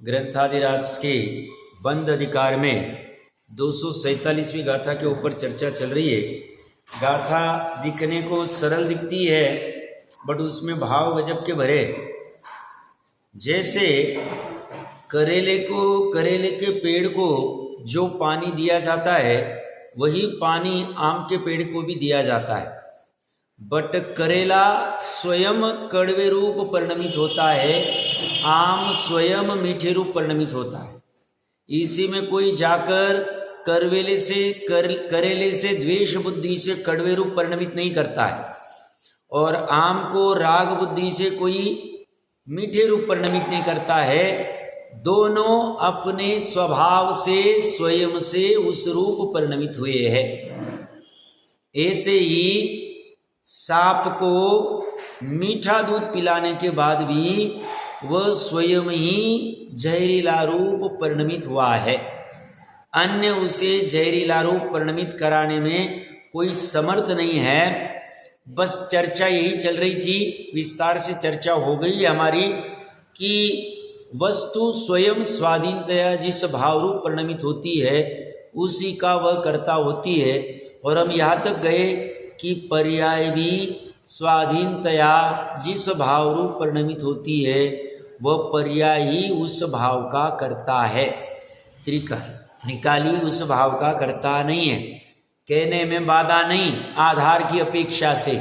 ग्रंथादिराज के बंद अधिकार में 247वीं गाथा के ऊपर चर्चा चल रही है। गाथा दिखने को सरल दिखती है बट उसमें भाव गजब के भरे। जैसे करेले के पेड़ को जो पानी दिया जाता है वही पानी आम के पेड़ को भी दिया जाता है, बट करेला स्वयं कड़वे रूप परिणमित होता है, आम स्वयं मीठे रूप परिणमित होता है। इसी में कोई जाकर करेले से द्वेष बुद्धि से कड़वे रूप परिणमित नहीं करता है, और आम को राग बुद्धि से कोई मीठे रूप परिणमित नहीं करता है। दोनों अपने स्वभाव से स्वयं से उस रूप परिणमित हुए हैं। ऐसे ही सांप को मीठा दूध पिलाने के बाद भी वह स्वयं ही जहरीला रूप परिणमित हुआ है। अन्य उसे जहरीला रूप परिणमित कराने में कोई समर्थ नहीं है। बस चर्चा यही चल रही थी, विस्तार से चर्चा हो गई हमारी कि वस्तु स्वयं स्वाधीनतया जिस भाव रूप परिणमित होती है उसी का वह कर्ता होती है। और हम यहाँ तक गए कि पर्याय भी स्वाधीनतया जिस भाव रूप परिणमित होती है वह पर्याय ही उस भाव का कर्ता है। त्रिकाली उस भाव का कर्ता नहीं है। कहने में बाधा नहीं आधार की अपेक्षा से,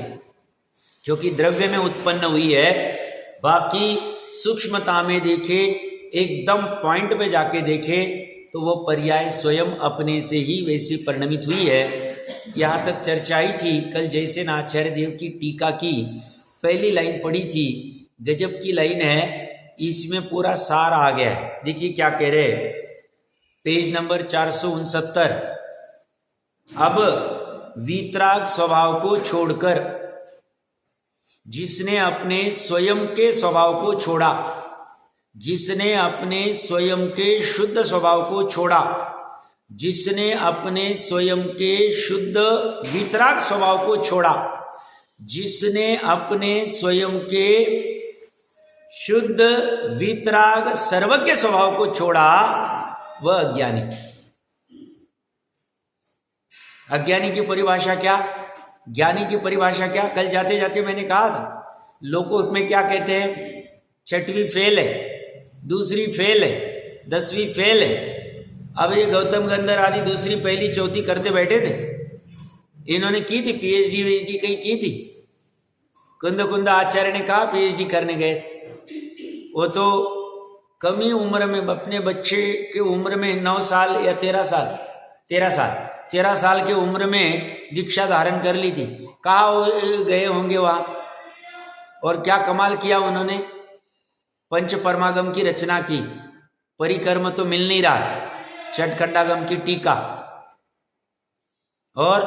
क्योंकि द्रव्य में उत्पन्न हुई है। बाकी सूक्ष्मता में देखे, एकदम पॉइंट पे जाके देखे तो वो पर्याय स्वयं अपने से ही वैसी परिणमित हुई है। यहाँ तक चर्चा ही थी कल जैसे न आचार्य देव की टीका की पहली लाइन पढ़ी थी, गजब की लाइन है, इसमें पूरा सार आ गया है। देखिए क्या कह रहे, पेज नंबर 469। अब वीतराग स्वभाव को छोड़कर जिसने अपने स्वयं के स्वभाव को छोड़ा, जिसने अपने स्वयं के शुद्ध स्वभाव को छोड़ा, जिसने अपने स्वयं के शुद्ध वीतराग स्वभाव को छोड़ा, जिसने अपने स्वयं के शुद्ध वीतराग सर्वज्ञ स्वभाव को छोड़ा वह अज्ञानी। अज्ञानी की परिभाषा क्या, ज्ञानी की परिभाषा क्या? कल जाते जाते मैंने कहा था, लोगों में क्या कहते हैं, 6वीं फेल है, दूसरी फेल है, 10वीं फेल है। अब ये गौतम गंधर आदि दूसरी पहली चौथी करते बैठे थे। इन्होंने की थी पीएचडी कहीं की थी। कुंद आचार्य ने कहा पीएचडी करने गए, वो तो कम ही उम्र में, अपने बच्चे के उम्र में 9 साल या 13 साल के उम्र में दीक्षा धारण कर ली थी। कहाँ गए होंगे वहाँ, और क्या कमाल किया उन्होंने, पंच परमागम की रचना की। परिकर्म तो मिल नहीं रहा, चटखंडागम की टीका, और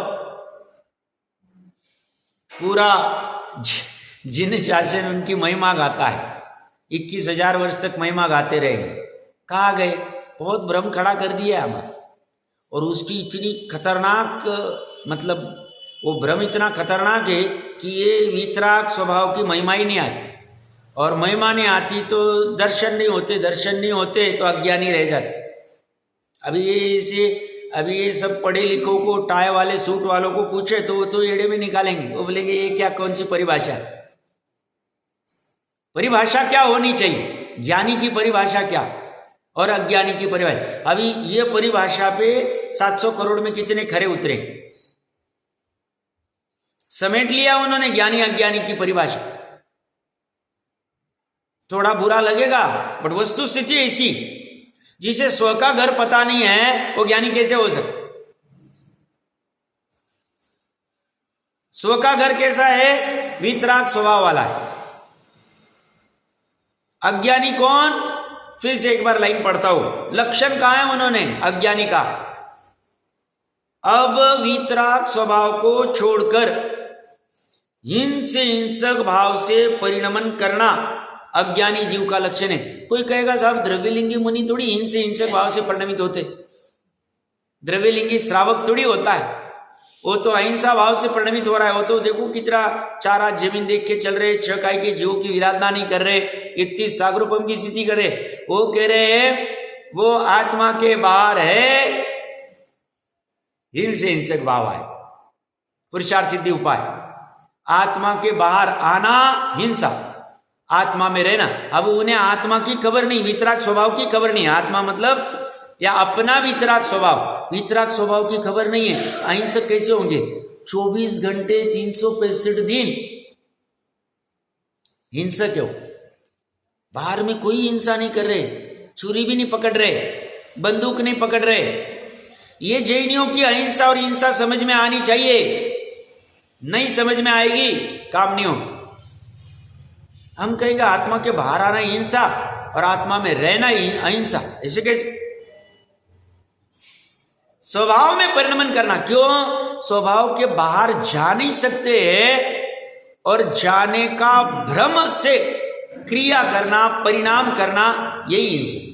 पूरा जिन शासन उनकी महिमा गाता है। 21,000 वर्ष तक महिमा गाते रहेंगे। कहाँ गए, बहुत भ्रम खड़ा कर दिया हमारा। और उसकी इतनी खतरनाक, मतलब वो भ्रम इतना खतरनाक है कि ये वीतराग स्वभाव की महिमा ही नहीं आती, और महिमा नहीं आती तो दर्शन नहीं होते तो अज्ञानी रह जाते। अभी ये सब पढ़े लिखों को, टाई वाले सूट वालों को पूछे तो वो तो एड़े में निकालेंगे। वो बोलेंगे ये क्या, कौन सी परिभाषा है? परिभाषा क्या होनी चाहिए, ज्ञानी की परिभाषा क्या और अज्ञानी की परिभाषा। अभी ये परिभाषा पे 700 करोड़ में कितने खरे उतरे, समेट लिया उन्होंने ज्ञानी अज्ञानी की परिभाषा। थोड़ा बुरा लगेगा बट वस्तु स्थिति ऐसी, जिसे स्व का घर पता नहीं है वो ज्ञानी कैसे हो सकता? स्व का घर कैसा है? वीतराग स्वभाव वाला है। अज्ञानी कौन? फिर से एक बार लाइन पढ़ता हूं, लक्षण कहां है उन्होंने अज्ञानी का। अब वीतराग स्वभाव को छोड़कर हिंसक भाव से परिणमन करना अज्ञानी जीव का लक्षण है। कोई कहेगा साहब द्रव्यलिंगी मुनि थोड़ी हिंसक भाव से परिणमित होते, द्रव्यलिंगी श्रावक थोड़ी होता है। वो तो अहिंसा भाव से परिणमित हो रहा है। वो तो देखो कितना 4 हाथ जमीन देख के चल रहे, 6 काय के जीवों की विराधना नहीं कर रहे, 31 सागरूपम की स्थिति कर रहे। वो कह रहे हैं वो आत्मा के बाहर है, हिंसे हिंसक भाव है, पुरुषार्थ सिद्धि उपाय। आत्मा के बाहर आना हिंसा, आत्मा में रहना। अब उन्हें आत्मा की खबर नहीं, वितराग स्वभाव की खबर नहीं। आत्मा मतलब या अपना वितराग स्वभाव, वितराग स्वभाव की खबर नहीं है। अहिंसक कैसे होंगे? 24 घंटे 365 दिन हिंसक क्यों? बाहर में कोई हिंसा नहीं कर रहे, छुरी भी नहीं पकड़ रहे, बंदूक नहीं पकड़ रहे। ये जैनियों की अहिंसा और हिंसा समझ में आनी चाहिए। नहीं समझ में आएगी, काम नहीं हो। हम कहेंगे आत्मा के बाहर आना हिंसा और आत्मा में रहना ही अहिंसा, ऐसे कैसे? स्वभाव में परिणमन करना। क्यों? स्वभाव के बाहर जा नहीं सकते हैं और जाने का भ्रम से क्रिया करना, परिणाम करना, यही हिंसा।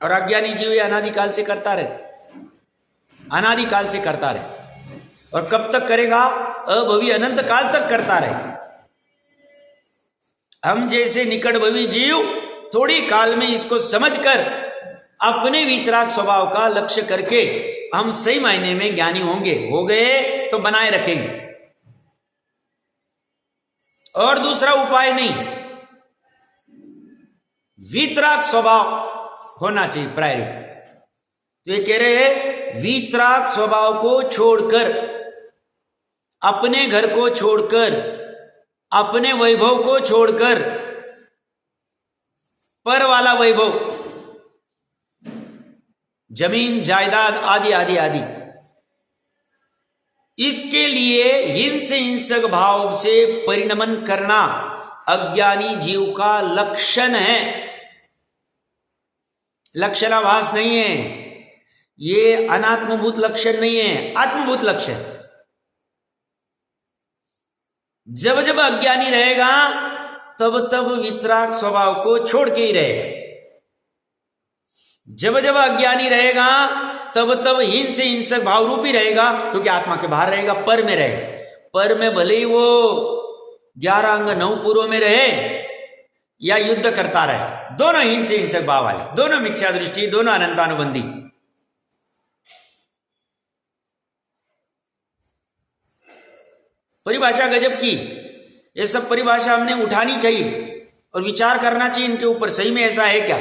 और अज्ञानी जीव ये अनादिकाल से करता रहे, अनादिकाल से करता रहे। और कब तक करेगा? अभवी अनंत काल तक करता रहे। हम जैसे निकट भवी जीव थोड़ी काल में इसको समझकर अपने वितराग स्वभाव का लक्ष्य करके हम सही मायने में ज्ञानी होंगे। हो गए तो बनाए रखेंगे। और दूसरा उपाय नहीं, वितराग स्वभाव होना चाहिए प्रायोरिटी। तो ये कह रहे हैं वितराग स्वभाव को छोड़कर, अपने घर को छोड़कर, अपने वैभव को छोड़कर, पर वाला वैभव, जमीन जायदाद आदि आदि आदि, इसके लिए हिंस हिंसक भाव से परिणमन करना अज्ञानी जीव का लक्षण है, लक्षणाभास नहीं है। ये अनात्मभूत लक्षण नहीं है, आत्मभूत लक्षण। जब जब अज्ञानी रहेगा तब तब वितराग स्वभाव को छोड़ के ही रहेगा। जब जब अज्ञानी रहेगा तब तब हिंस हिंसक भाव रूपी रहेगा, क्योंकि आत्मा के बाहर रहेगा, पर में रहेगा। पर में भले ही वो 11 अंग 9 पुरों में रहे या युद्ध करता रहे, दोनों हिंस हिंसक भाव वाले, दोनों मिथ्या दृष्टि, दोनों अनंतानुबंधी। परिभाषा गजब की। ये सब परिभाषा हमने उठानी चाहिए और विचार करना चाहिए इनके ऊपर, सही में ऐसा है क्या?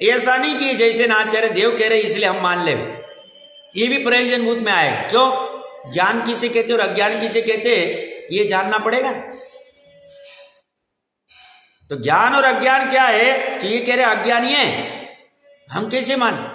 ऐसा नहीं कि जैसे नाचार्य देव कह रहे इसलिए हम मान ले, ये भी प्रयोजनभूत में आएगा। क्यों? ज्ञान किसे कहते और अज्ञान किसे कहते, ये जानना पड़ेगा। तो ज्ञान और अज्ञान क्या है कि ये कह रहे अज्ञानी है, हम कैसे माने?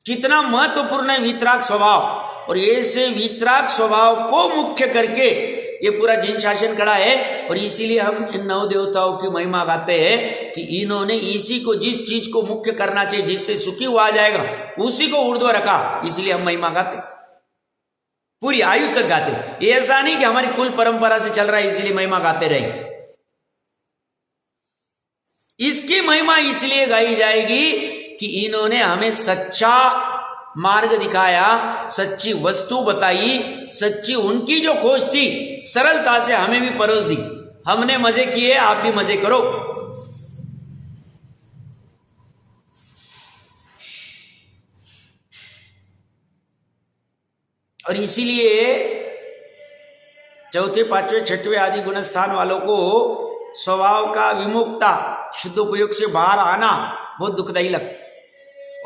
कितना महत्वपूर्ण है वितराग स्वभाव। और ऐसे वितराग स्वभाव को मुख्य करके ये पूरा जिन शासन खड़ा है। और इसीलिए हम इन 9 देवताओं की महिमा गाते हैं कि इन्होंने इसी को, जिस चीज को मुख्य करना चाहिए, जिससे सुखी हुआ जाएगा, उसी को ऊर्ध्व रखा। इसलिए हम महिमा गाते, पूरी आयु तक गाते। ऐसा नहीं कि हमारी कुल परंपरा से चल रहा है इसलिए महिमा गाते रहे। इसकी महिमा इसलिए गाई जाएगी कि इन्होंने हमें सच्चा मार्ग दिखाया, सच्ची वस्तु बताई, सच्ची उनकी जो खोज थी सरलता से हमें भी परोस दी। हमने मजे किए, आप भी मजे करो। और इसीलिए 4, 5, 6 आदि गुण स्थान वालों को स्वभाव का विमुक्ता, शुद्ध उपयोग से बाहर आना बहुत दुखदायी लगता।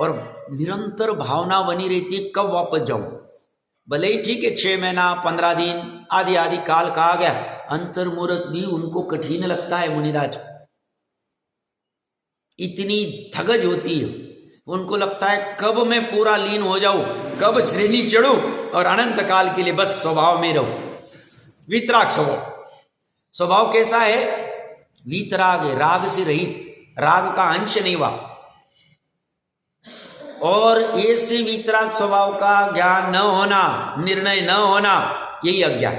और निरंतर भावना बनी रहती है कब वापस जाऊं। भले ही ठीक है 6 महीना 15 दिन आदि आदि काल कहा गया, अंतर्मुहूर्त भी उनको कठिन लगता है। मुनिराज इतनी धगज होती है, उनको लगता है कब मैं पूरा लीन हो जाऊं, कब श्रेणी चढ़ूं और अनंत काल के लिए बस स्वभाव में रहूं। वितराग स्वभाव, स्वभाव कैसा है? वितराग है, राग से रहित, राग का अंश नहीं हुआ। और ऐसे वितराग स्वभाव का ज्ञान न होना, निर्णय न होना, यही अज्ञान।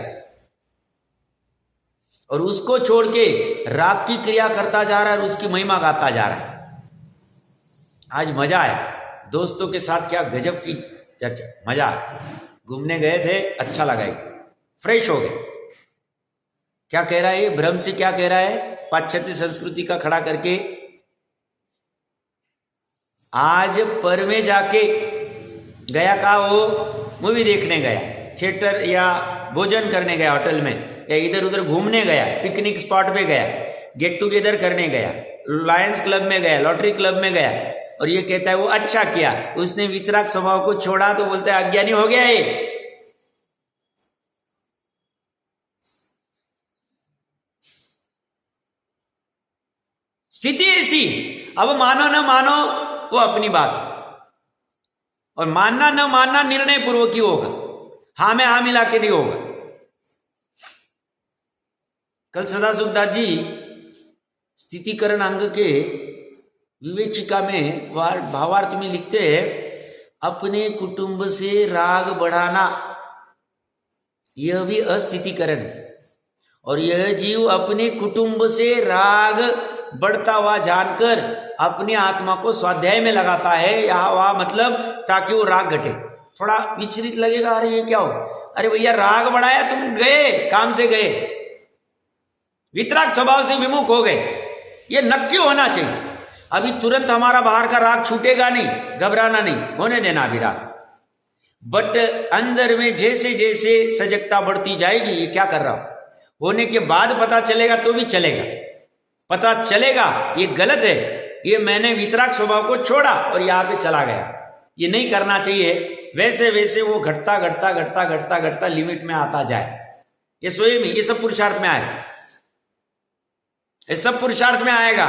और उसको छोड़ के राग की क्रिया करता जा रहा है और उसकी महिमा गाता जा रहा है। आज मजा आया, दोस्तों के साथ क्या गजब की चर्चा, मजा आया। घूमने गए थे, अच्छा लगा, फ्रेश हो गए। क्या कह रहा है ये भ्रम से, क्या कह रहा है, पाश्चात्य संस्कृति का खड़ा करके आज पर में जाके गया का वो मूवी देखने गया, थिएटर या भोजन करने गया होटल में, या इधर उधर घूमने गया, पिकनिक स्पॉट पे गया, गेट टुगेदर करने गया, लायंस क्लब में गया, लॉटरी क्लब में गया, और ये कहता है वो अच्छा किया, उसने वितराग स्वभाव को छोड़ा, तो बोलता है अज्ञानी हो गया ये। स्थिति ऐसी, अब मानो न मानो वो अपनी बात, और मानना न मानना निर्णय पूर्वक ही होगा, हाँ में हाँ मिला के नहीं होगा। कल सदासुखदास जी स्थितिकरण अंग के विवेचिका में भावार्थ में लिखते हैं, अपने कुटुंब से राग बढ़ाना यह भी अस्थितिकरण है, और यह जीव अपने कुटुंब से राग बढ़ता हुआ जानकर अपनी आत्मा को स्वाध्याय में लगाता है, यहाँ वहाँ मतलब ताकि वो राग घटे। थोड़ा विचलित लगेगा, अरे ये क्या हो, अरे भैया राग बढ़ाया, तुम गए काम से गए, वितराग स्वभाव से विमुख हो गए, ये नक्की होना चाहिए। अभी तुरंत हमारा बाहर का राग छूटेगा नहीं, घबराना नहीं, होने देना अभी राग, बट अंदर में जैसे जैसे सजगता बढ़ती जाएगी, ये क्या कर रहा हूं, होने के बाद पता चलेगा तो भी चलेगा, पता चलेगा ये गलत है, ये मैंने वितराग स्वभाव को छोड़ा और यहां पे चला गया, ये नहीं करना चाहिए। वैसे वैसे वो घटता घटता घटता घटता घटता लिमिट में आता जाए, ये स्वयं ही, ये सब पुरुषार्थ में आएगा, ये सब पुरुषार्थ में आएगा।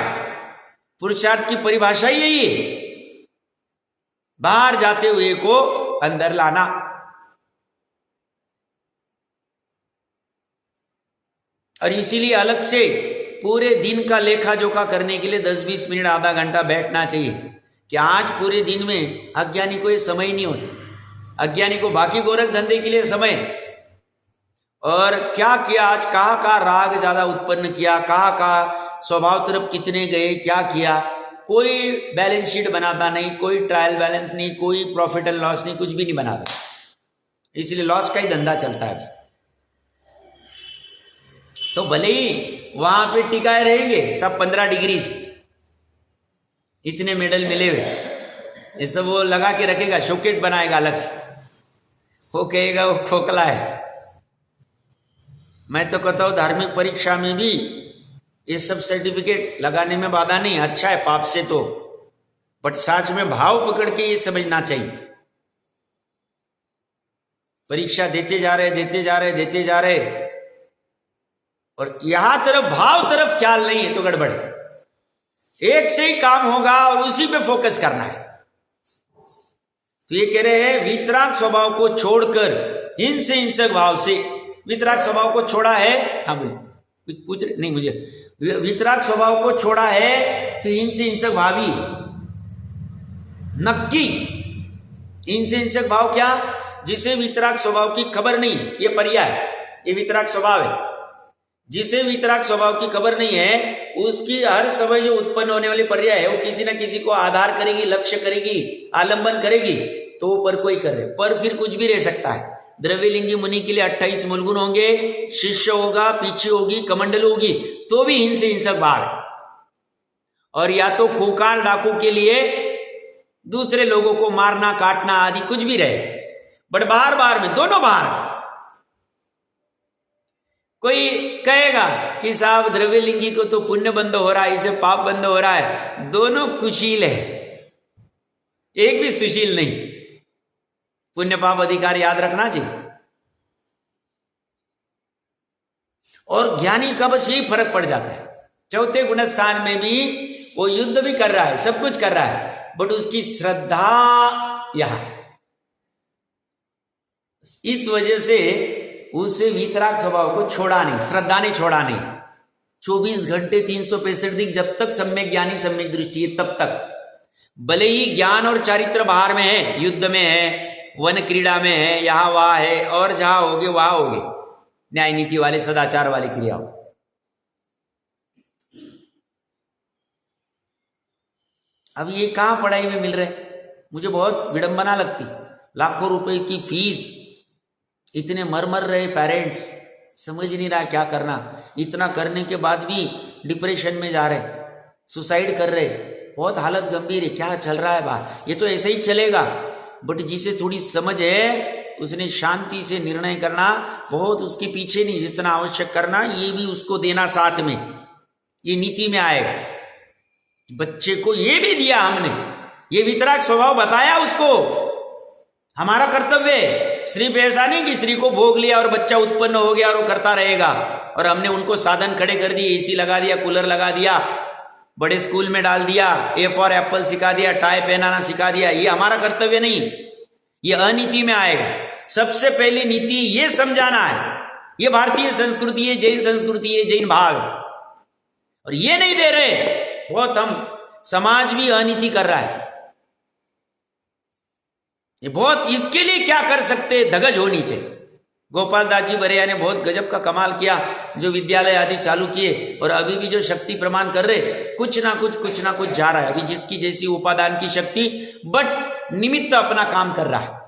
पुरुषार्थ की परिभाषा ही यही है, बाहर जाते हुए को अंदर लाना। और इसीलिए अलग से पूरे दिन का लेखा जोखा करने के लिए 10-20 मिनट आधा घंटा बैठना चाहिए, कि आज पूरे दिन में अज्ञानी को ये समय ही नहीं होता, अज्ञानी को बाकी गोरख धंधे के लिए समय, और क्या किया आज, कहाँ का राग ज्यादा उत्पन्न किया, कहाँ का स्वभाव तरफ कितने गए, क्या किया, कोई बैलेंस शीट बनाता नहीं, कोई ट्रायल बैलेंस नहीं, कोई प्रॉफिट एंड लॉस नहीं, कुछ भी नहीं बनाता, इसलिए लॉस का ही धंधा चलता है। तो भले ही वहां पे टिकाए रहेंगे सब 15 डिग्री से, इतने मेडल मिले हुए, ये सब वो लगा के रखेगा, शोकेस बनाएगा अलग से, वो कहेगा वो खोखला है। मैं तो कहता हूँ धार्मिक परीक्षा में भी ये सब सर्टिफिकेट लगाने में बाधा नहीं, अच्छा है पाप से तो, बट साथ में भाव पकड़ के ये समझना चाहिए, परीक्षा देते जा रहे देते जा रहे देते जा रहे, और यहां तरफ भाव तरफ ख्याल नहीं है तो गड़बड़ है। एक से ही काम होगा और उसी पे फोकस करना है। तो ये कह रहे हैं वितराग स्वभाव को छोड़कर हिंस हिंसक भाव से, वितराग स्वभाव को छोड़ा है, हाँ बोले पूछ रहे नहीं मुझे, वितराग स्वभाव को छोड़ा है तो हिंस हिंसक भावी नक्की। हिंस हिंसक भाव क्या, जिसे वितराग स्वभाव की खबर नहीं, ये पर्याय, ये वितराग स्वभाव है, जिसे वितराग स्वभाव की खबर नहीं है, उसकी हर समय जो उत्पन्न होने वाली पर्याय है वो किसी न किसी को आधार करेगी, लक्ष्य करेगी, आलंबन करेगी, तो वो पर कोई कर रहे, पर फिर कुछ भी रह सकता है। द्रव्यलिंगी मुनि के लिए 28 मूलगुण होंगे, शिष्य होगा, पीछे होगी, कमंडल होगी, तो भी हिंस हिंसक भाव है। और या तो खूंखार डाकू के लिए दूसरे लोगों को मारना काटना आदि कुछ भी रहे, बट बार बार में दोनों बार। कोई कहेगा कि साहब द्रव्यलिंगी को तो पुण्य बंद हो रहा है, इसे पाप बंद हो रहा है, दोनों कुशील है, एक भी सुशील नहीं। पुण्य पाप अधिकार याद रखना चाहिए। और ज्ञानी का बस यही फर्क पड़ जाता है, चौथे गुण स्थान में भी वो युद्ध भी कर रहा है, सब कुछ कर रहा है, बट उसकी श्रद्धा यहां है। इस वजह से उसे वितराग स्वभाव को छोड़ा नहीं, श्रद्धा ने छोड़ा नहीं। 24 घंटे 365 दिन जब तक सम्यक ज्ञानी सम्यक दृष्टि है तब तक, भले ही ज्ञान और चारित्र बाहर में है, युद्ध में है, वन क्रीड़ा में है, यहां वहां है, और जहां होगे वहां होगे, न्याय नीति वाले सदाचार वाली क्रिया हो। अब ये कहां पढ़ाई में मिल रहे, मुझे बहुत विडंबना लगती, लाखों रुपए की फीस, इतने मर रहे पेरेंट्स, समझ नहीं रहा क्या करना, इतना करने के बाद भी डिप्रेशन में जा रहे, सुसाइड कर रहे, बहुत हालत गंभीर है, क्या चल रहा है बाहर, ये तो ऐसे ही चलेगा। बट जिसे थोड़ी समझ है उसने शांति से निर्णय करना, बहुत उसके पीछे नहीं, जितना आवश्यक करना ये भी उसको देना साथ में, ये नीति में आएगा। बच्चे को ये भी दिया हमने, ये वितराग स्वभाव बताया उसको, हमारा कर्तव्य है। सिर्फ ऐसा नहीं कि स्त्री को भोग लिया और बच्चा उत्पन्न हो गया और वो करता रहेगा, और हमने उनको साधन खड़े कर दिए, एसी लगा दिया, कूलर लगा दिया, बड़े स्कूल में डाल दिया, ए फॉर एप्पल सिखा दिया, टाई पहनाना सिखा दिया, ये हमारा कर्तव्य नहीं, ये अनीति में आएगा। सबसे पहली नीति ये समझाना है, ये भारतीय संस्कृति है, जैन संस्कृति है, जैन भाव, और ये नहीं दे रहे, बहुत हम समाज भी अनीति कर रहा है, ये बहुत, इसके लिए क्या कर सकते, धगज होनी चाहिए। गोपाल दास जी बरिया ने बहुत गजब का कमाल किया, जो विद्यालय आदि चालू किए, और अभी भी जो शक्ति प्रमाण कर रहे, कुछ ना कुछ जा रहा है, अभी जिसकी जैसी उपादान की शक्ति, बट निमित्त अपना काम कर रहा है।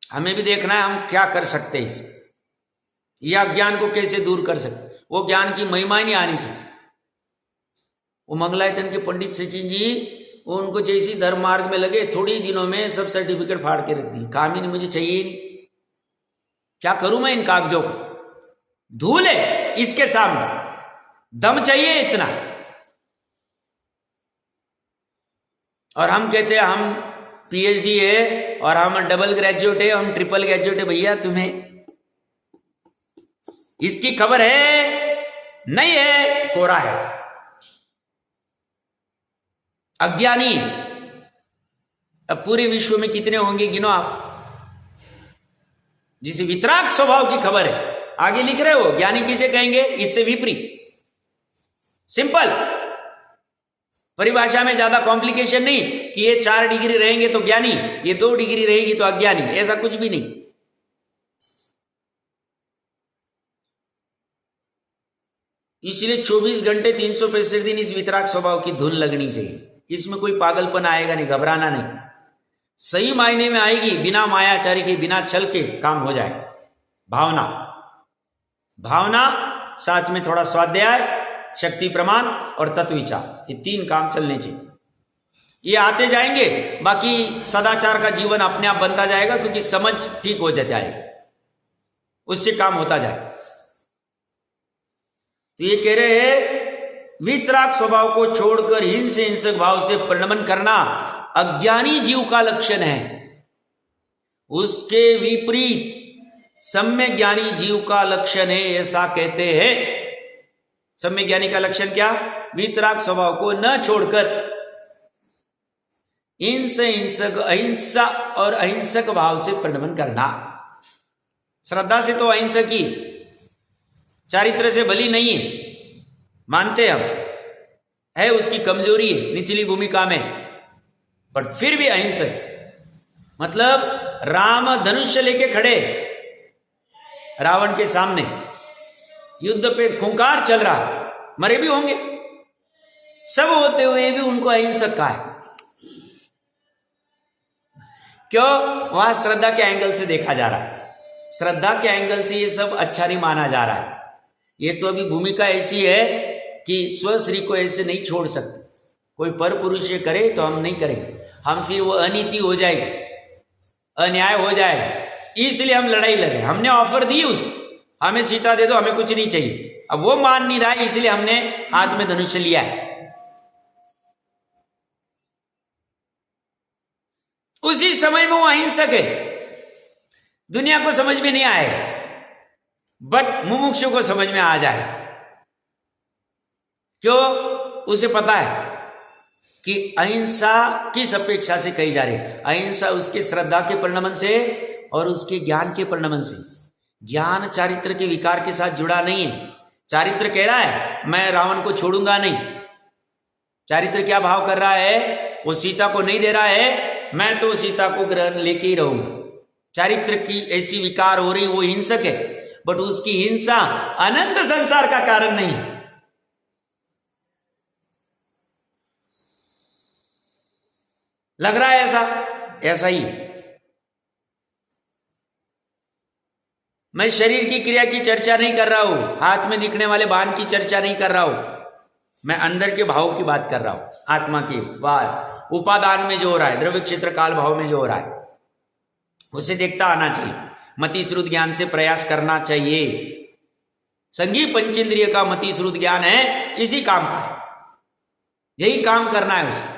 हमें भी देखना है हम क्या कर सकते हैं इसमें, या ज्ञान को कैसे दूर कर सकते, वो ज्ञान की महिमा ही नहीं आनी चाहिए। वो मंगलायतन के पंडित सचिन जी, वो उनको जैसी धर्म मार्ग में लगे, थोड़ी दिनों में सब सर्टिफिकेट फाड़ के रख दिए, काम ही नहीं, मुझे चाहिए ही नहीं, क्या करूं मैं इन कागजों को, धूल है इसके सामने, दम चाहिए इतना। और हम कहते हैं हम पीएचडी है और हम डबल ग्रेजुएट है, हम ट्रिपल ग्रेजुएट है, भैया तुम्हें इसकी खबर है नहीं है, कोरा है, अज्ञानी। अब पूरे विश्व में कितने होंगे गिनो आप, जिसे वितराग स्वभाव की खबर है, आगे लिख रहे हो, ज्ञानी किसे कहेंगे, इससे विपरीत, सिंपल परिभाषा में, ज्यादा कॉम्प्लिकेशन नहीं कि ये 4 डिग्री रहेंगे तो ज्ञानी, ये 2 डिग्री रहेगी तो अज्ञानी, ऐसा कुछ भी नहीं। इसलिए 24 घंटे 365 दिन इस वितराग स्वभाव की धुन लगनी चाहिए, इसमें कोई पागलपन आएगा नहीं, घबराना नहीं, सही मायने में आएगी, बिना मायाचारी के, बिना छल के काम हो जाए। भावना, भावना साथ में थोड़ा स्वाध्याय, शक्ति प्रमाण और तत्व विचार, ये 3 काम चलने चाहिए। ये आते जाएंगे, बाकी सदाचार का जीवन अपने आप बनता जाएगा, क्योंकि समझ ठीक हो जाए, उससे काम होता जाए। तो ये कह रहे हैं वितराग स्वभाव को छोड़कर हिंसक भाव से परिणमन करना अज्ञानी जीव का लक्षण है, उसके विपरीत सम्यक ज्ञानी जीव का लक्षण है, ऐसा कहते हैं। सम्यक ज्ञानी का लक्षण क्या, वितराग स्वभाव को न छोड़कर अहिंसा और अहिंसक भाव से परिणमन करना। श्रद्धा से तो अहिंसक ही, चारित्र से भली नहीं है, मानते हम, है उसकी कमजोरी है निचली भूमिका में, बट फिर भी अहिंसक, मतलब राम धनुष्य लेके खड़े रावण के सामने, युद्ध पे खूंखार चल रहा, मरे भी होंगे, सब होते हुए भी उनको अहिंसक कहा है। क्यों, वहां श्रद्धा के एंगल से देखा जा रहा है, श्रद्धा के एंगल से ये सब अच्छा नहीं माना जा रहा है। ये तो अभी भूमिका ऐसी है कि स्वश्री को ऐसे नहीं छोड़ सकते, कोई पर पुरुष ये करे तो हम नहीं करेंगे, हम फिर वो अनीति हो जाएगी, अन्याय हो जाएगा, इसलिए हम लड़ाई लड़े। हमने ऑफर दी उसको, हमें सीता दे दो, हमें कुछ नहीं चाहिए, अब वो मान नहीं रहा है, इसलिए हमने हाथ में धनुष लिया है। उसी समय में वो अहिंसक है, दुनिया को समझ में नहीं आएगा, बट मुमुक्षु को समझ में आ जाए। क्यों, उसे पता है कि अहिंसा किस अपेक्षा से कही जा रही है। अहिंसा उसके श्रद्धा के परिणमन से और उसके ज्ञान के परिणमन से। ज्ञान चारित्र के विकार के साथ जुड़ा नहीं है। चारित्र कह रहा है मैं रावण को छोड़ूंगा नहीं, चारित्र क्या भाव कर रहा है, वो सीता को नहीं दे रहा है, मैं तो सीता को ग्रहण लेके ही रहूंगा। चारित्र की ऐसी विकार हो रही, वो हिंसक है, बट उसकी हिंसा अनंत संसार का कारण नहीं है। लग रहा है ऐसा, ऐसा ही। मैं शरीर की क्रिया की चर्चा नहीं कर रहा हूं, हाथ में दिखने वाले बाण की चर्चा नहीं कर रहा हूं, मैं अंदर के भाव की बात कर रहा हूं, आत्मा की बात। उपादान में जो हो रहा है, द्रव्य क्षेत्र काल भाव में जो हो रहा है, उसे देखता आना चाहिए। मति श्रुत ज्ञान से प्रयास करना चाहिए। संगीत पंचेंद्रिय का मति श्रुत ज्ञान है, इसी काम का, यही काम करना है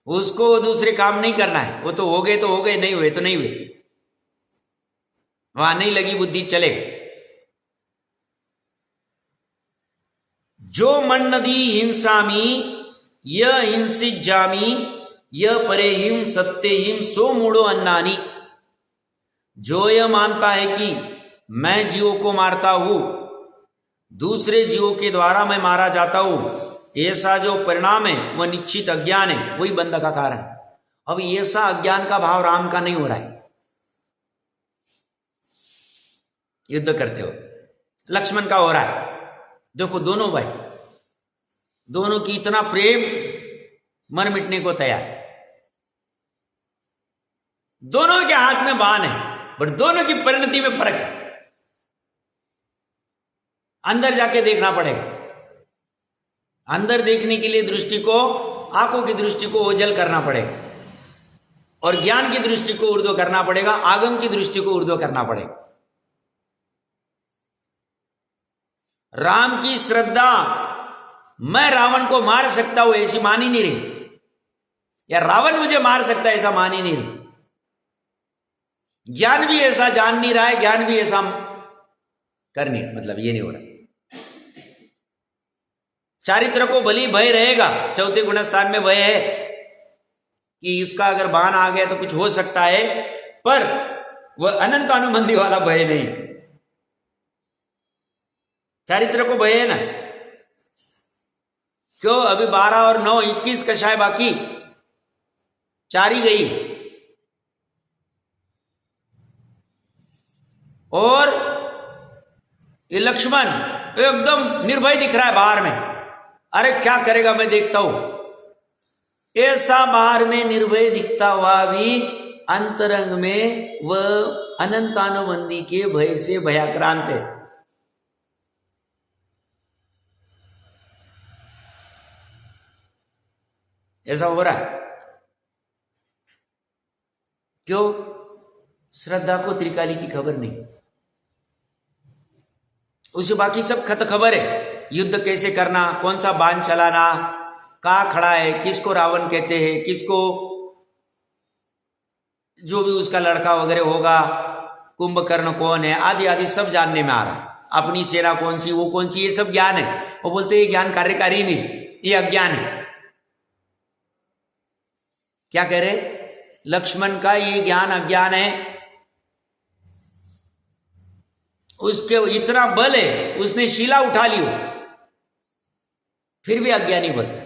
उसको दूसरे काम नहीं करना है। वो तो हो गए तो हो गए, नहीं हुए तो नहीं हुए, वहां नहीं लगी बुद्धि चले। जो मन नदी हिंसामी य हिंसित जामी य परे हिम सत्य हिम सो मूढ़ो अन्नानी। जो यह मानता है कि मैं जीवों को मारता हूं, दूसरे जीवों के द्वारा मैं मारा जाता हूं, ऐसा जो परिणाम है वह निश्चित अज्ञान है, वही बंध का कारण। अब ऐसा अज्ञान का भाव राम का नहीं हो रहा है। युद्ध करते हो लक्ष्मण का हो रहा है। देखो दोनों भाई, दोनों की इतना प्रेम, मर मिटने को तैयार, दोनों के हाथ में बाण है, बट दोनों की परिणति में फर्क है। अंदर जाके देखना पड़ेगा। अंदर देखने के लिए दृष्टि को, आंखों की दृष्टि को ओझल करना पड़ेगा, और ज्ञान की दृष्टि को ऊर्ध्व करना पड़ेगा, आगम की दृष्टि को ऊर्ध्व करना पड़ेगा। राम की श्रद्धा, मैं रावण को मार सकता हूं ऐसी मान ही नहीं रही, या रावण मुझे मार सकता है ऐसा मान ही नहीं रही। ज्ञान भी ऐसा जान नहीं रहा है, ज्ञान भी ऐसा कर नहीं, मतलब ये नहीं हो रहा। चारित्र को भली भय रहेगा, चौथे गुणस्थान में भय है कि इसका अगर बाण आ गया तो कुछ हो सकता है, पर वह अनंत अनुबंधी वाला भय नहीं। चारित्र को भय है ना। क्यों? अभी 12 और 9 21 कक्षाएं बाकी, 4 ही गई, और ये लक्ष्मण एकदम निर्भय दिख रहा है बाहर में। अरे क्या करेगा मैं देखता हूं। ऐसा बाहर में निर्भय दिखता हुआ भी अंतरंग में वह अनंतानुबंधी के भय से भयाक्रांत है। ऐसा हो रहा है। क्यों? श्रद्धा को त्रिकाली की खबर नहीं, उसे बाकी सब खबर है। युद्ध कैसे करना, कौन सा बाण चलाना, कहाँ खड़ा है, किसको रावण कहते हैं, किसको जो भी उसका लड़का वगैरह होगा, कुंभकर्ण कौन है, आदि आदि सब जानने में आ रहा। अपनी सेना कौन सी, वो कौन सी, ये सब ज्ञान है। वो बोलते ये ज्ञान कार्यकारी नहीं, ये अज्ञान है। क्या कह रहे? लक्ष्मण का ये ज्ञान अज्ञान है। उसके इतना बल है, उसने शिला उठा ली, फिर भी अज्ञानी बोलता है।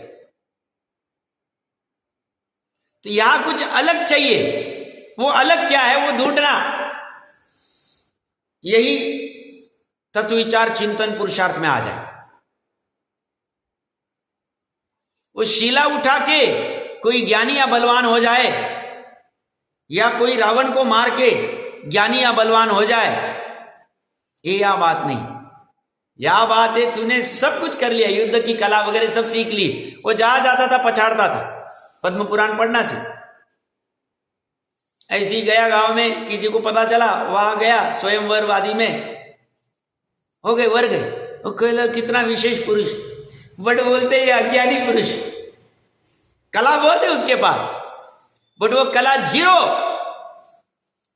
तो यहां कुछ अलग चाहिए। वो अलग क्या है वो ढूंढना, यही तत्व विचार चिंतन पुरुषार्थ में आ जाए। वो शिला उठा के कोई ज्ञानी या बलवान हो जाए, या कोई रावण को मार के ज्ञानी या बलवान हो जाए, ये या बात नहीं। या बात है तूने सब कुछ कर लिया, युद्ध की कला वगैरह सब सीख ली। वो जहां जाता था पछाड़ता था। पद्म पुराण पढ़ना चाहिए। ऐसे ही गया गांव में, किसी को पता चला, वहां गया स्वयंवर वादी में, हो गए वर गए। वो कहला कितना विशेष पुरुष, बट बोलते ये अज्ञानी पुरुष। कला बहुत है उसके पास, बट वो कला 0,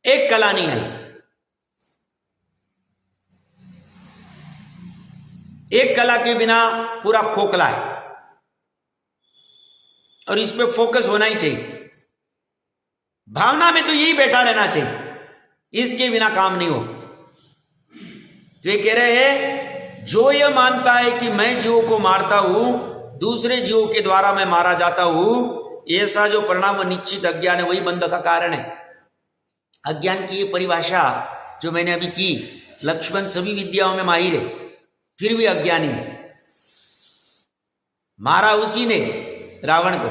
एक कला नहीं आई। एक कला के बिना पूरा खोखला है, और इस पे फोकस होना ही चाहिए। भावना में तो यही बैठा रहना चाहिए, इसके बिना काम नहीं हो। तो ये कह रहे हैं, जो यह मानता है कि मैं जीवों को मारता हूं, दूसरे जीवों के द्वारा मैं मारा जाता हूं, ऐसा जो परिणाम निश्चित अज्ञान है, वही बंध का कारण है। अज्ञान की ये परिभाषा जो मैंने अभी की, लक्ष्मण सभी विद्याओं में माहिर है, फिर भी अज्ञानी है। मारा उसी ने रावण को,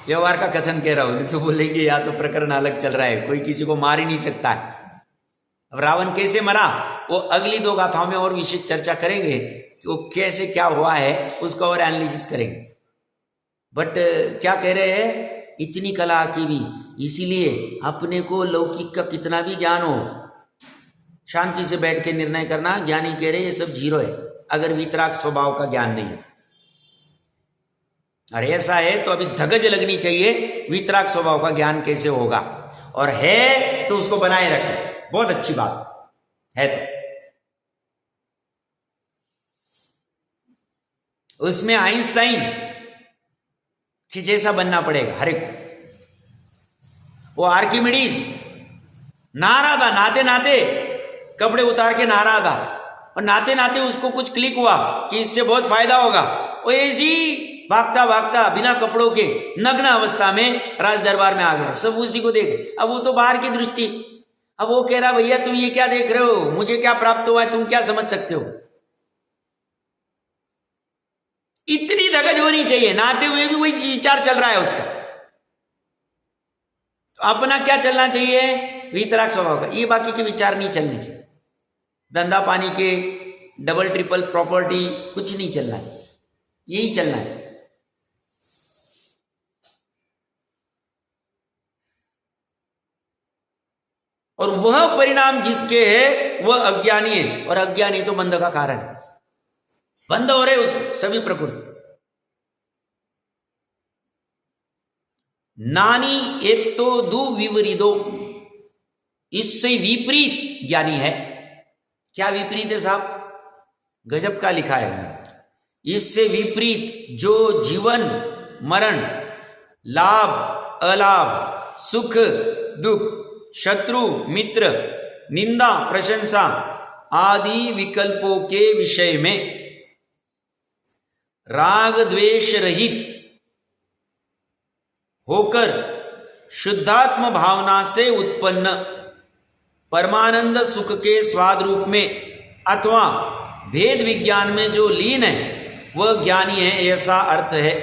व्यवहार का कथन कह रहा हूं, तो बोलेंगे या तो प्रकरण अलग चल रहा है, कोई किसी को मार ही नहीं सकता है। अब रावण कैसे मरा वो अगली 2 गाथाओं में और विशेष चर्चा करेंगे कि वो कैसे क्या हुआ है, उसका और एनालिसिस करेंगे। बट क्या कह रहे हैं, इतनी कला की भी, इसीलिए अपने को लौकिक का कितना भी ज्ञान हो, शांति से बैठ के निर्णय करना, ज्ञानी कह रहे ये सब जीरो है अगर वीतराग स्वभाव का ज्ञान नहीं है। और ऐसा है तो अभी धगज लगनी चाहिए, वीतराग स्वभाव का ज्ञान कैसे होगा, और है तो उसको बनाए रखें, बहुत अच्छी बात है। तो उसमें आइंस्टाइन कि जैसा बनना पड़ेगा हर एक। वो आर्किमिडीज नहा रहा था, नहाते नहाते कपड़े उतार के नहा रहा था, और नहाते नहाते उसको कुछ क्लिक हुआ कि इससे बहुत फायदा होगा, वो ऐसी भागता भागता बिना कपड़ों के नग्न अवस्था में राज दरबार में आ गया। सब उसी को देख, अब वो तो बाहर की दृष्टि, अब वो कह रहा भैया तुम ये क्या देख रहे हो, मुझे क्या प्राप्त हुआ है, तुम क्या समझ सकते हो। इतनी धगज होनी चाहिए, नहाते हुए भी वही विचार चल रहा है उसका। तो अपना क्या चलना चाहिए, वीतराग स्वभाव का, ये बाकी के विचार नहीं चलने चाहिए। धंधा पानी के डबल ट्रिपल प्रॉपर्टी कुछ नहीं चलना चाहिए, यही चलना चाहिए। और वह परिणाम जिसके है वह अज्ञानी है, और अज्ञानी तो बंध का कारण है, बंद हो रहे उसको सभी प्रकृति। नानी एक तो दुविपरीतो, इससे विपरीत ज्ञानी है। क्या विपरीत है साहब, गजब का लिखा है उन्होंने। इससे विपरीत जो जीवन मरण, लाभ अलाभ, सुख दुख, शत्रु मित्र, निंदा प्रशंसा आदि विकल्पों के विषय में राग द्वेष रहित होकर शुद्धात्म भावना से उत्पन्न परमानंद सुख के स्वाद रूप में अथवा भेद विज्ञान में जो लीन है वह ज्ञानी है, ऐसा अर्थ है।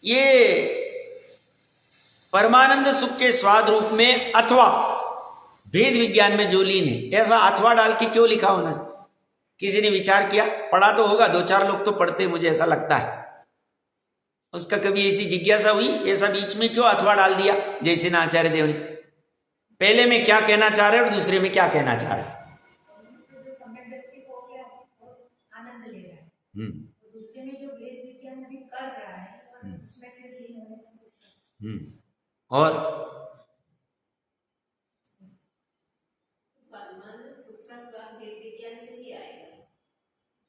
ये परमानंद सुख के स्वाद रूप में अथवा भेद विज्ञान में जो लीन है, ऐसा अथवा डाल के क्यों लिखा होना, किसी ने विचार किया? पढ़ा तो होगा, 2-4 लोग तो पढ़ते, मुझे ऐसा लगता है। उसका कभी ऐसी जिज्ञासा हुई, ऐसा बीच में क्यों अथवा डाल दिया, जैसे ना आचार्य देव ने? पहले में क्या कहना चाह रहे और दूसरे में क्या कहना चाह रहे? आनंद ले रहा है, दूसरे में जो वेद विज्ञान अभी कर रहा है उसमें फिर लीन होने और परमानंद सुख का स्वाद वेद विज्ञान से ही आएगा,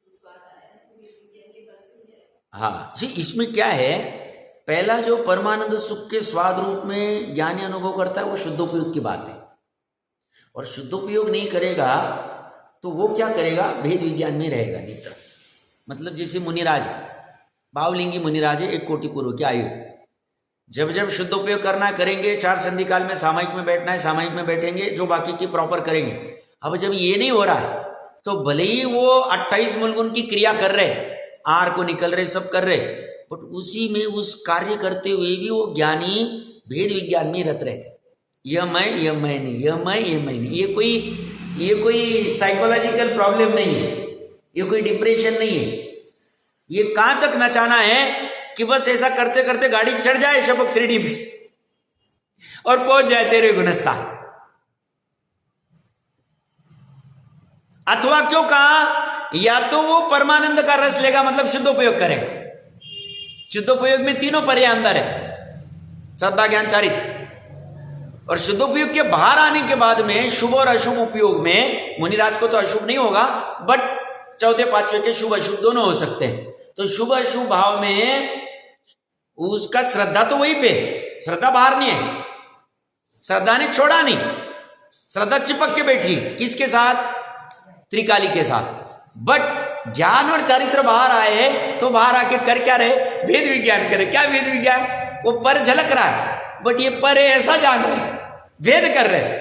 जो स्वाद आया तो वेद विज्ञान के बल से ही आएगा। हाँ जी, इसमें क्या है, पहला जो परमानंद सुख के स्वाद रूप में ज्ञानी अनुभव करता है वो शुद्धोपयोग की बात है, और शुद्धोपयोग नहीं करेगा तो वो क्या करेगा, भेद विज्ञान में रहेगा नित्य। मतलब जैसे मुनिराज, भावलिंगी मुनिराज है, 1 कोटि पूर्व की आयु, जब जब शुद्धोपयोग करना करेंगे, 4 संधि काल में सामायिक में बैठना है, सामायिक में बैठेंगे, जो बाकी की प्रॉपर करेंगे। अब जब ये नहीं हो रहा है तो भले ही वो 28 मूलगुण की क्रिया कर रहे, आर को निकल रहे, सब कर रहे, बट उसी में उस कार्य करते हुए भी वो ज्ञानी भेद विज्ञान में रत रहते। यह मैं नहीं, यह मैं नहीं, ये कोई साइकोलॉजिकल प्रॉब्लम नहीं है, ये कोई डिप्रेशन नहीं है। ये कहां तक नचाना है कि बस ऐसा करते करते गाड़ी चढ़ जाए शबक श्रेणी पे और पहुंच जाए तेरे गुणस्तान। अथवा क्यों कहा, या तो वो परमानंद का रस लेगा, मतलब शुद्धोपयोग करेगा। शुद्धोपयोग में तीनों पर्याय अंदर है, श्रद्धा ज्ञान चारित्र। और शुद्धोपयोग के बाहर आने के बाद में शुभ और अशुभ उपयोग में मुनिराज को तो अशुभ नहीं होगा, बट चौथे पांचवे के शुभ अशुभ दोनों हो सकते हैं। तो शुभ अशुभ भाव में उसका श्रद्धा तो वहीं पे, श्रद्धा बाहर नहीं है, श्रद्धा ने छोड़ा नहीं, श्रद्धा चिपक के बैठी किसके साथ, त्रिकाली के साथ। बट ज्ञान और चारित्र बाहर आए हैं तो बाहर आके कर क्या रहे, भेद विज्ञान करे। क्या भेद विज्ञान, वो पर झलक रहा है, बट ये पर है ऐसा जान रहे, भेद कर रहे,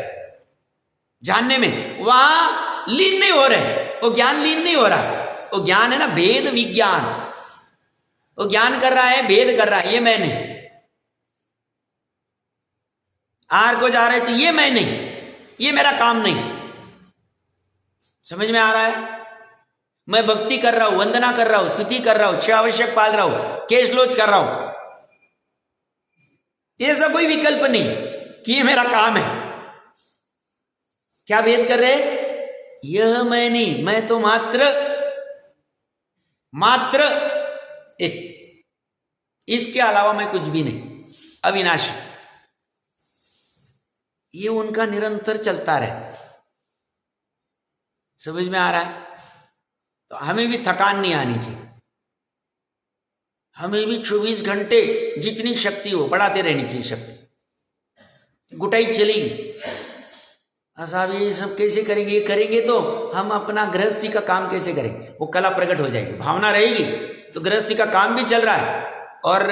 जानने में वहां लीन नहीं हो रहे, वो ज्ञान लीन नहीं हो रहा, वो ज्ञान है ना भेद विज्ञान। वो ज्ञान कर रहा है, भेद कर रहा है, ये मैं नहीं। आहार को जा रहे तो ये मैं नहीं, ये मेरा काम नहीं। समझ में आ रहा है? मैं भक्ति कर रहा हूं, वंदना कर रहा हूं, स्तुति कर रहा हूं, 6 आवश्यक पाल रहा हूं, केश लोच कर रहा हूं, ये सब कोई विकल्प नहीं कि ये मेरा काम है। क्या भेद कर रहे? यह मैं नहीं, मैं तो मात्र एक, इसके अलावा मैं कुछ भी नहीं, अविनाशी। ये उनका निरंतर चलता रहे। समझ में आ रहा है? तो हमें भी थकान नहीं आनी चाहिए, हमें भी 24 घंटे जितनी शक्ति हो बढ़ाते रहनी चाहिए शक्ति। गुटाई चलेगी, साहब ये सब कैसे करेंगे? ये करेंगे तो हम अपना गृहस्थी का काम कैसे करेंगे? वो कला प्रकट हो जाएगी, भावना रहेगी तो गृहस्थी का काम भी चल रहा है और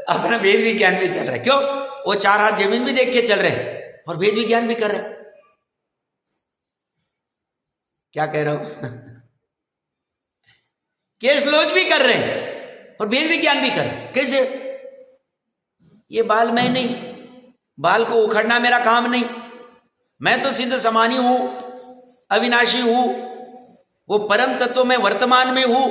अपना वेद विज्ञान भी चल रहा है। क्यों? वो 4 हाथ जमीन भी देख के चल रहे हैं और वेद विज्ञान भी कर रहे हैं। क्या कह रहा हूं? केश लोच भी कर रहे हैं और वेद विज्ञान भी कर रहे हैं। कैसे? ये बाल मैं नहीं, बाल को उखड़ना मेरा काम नहीं, मैं तो सिद्ध समानी हूं, अविनाशी हूं, वो परम तत्व में वर्तमान में हूं।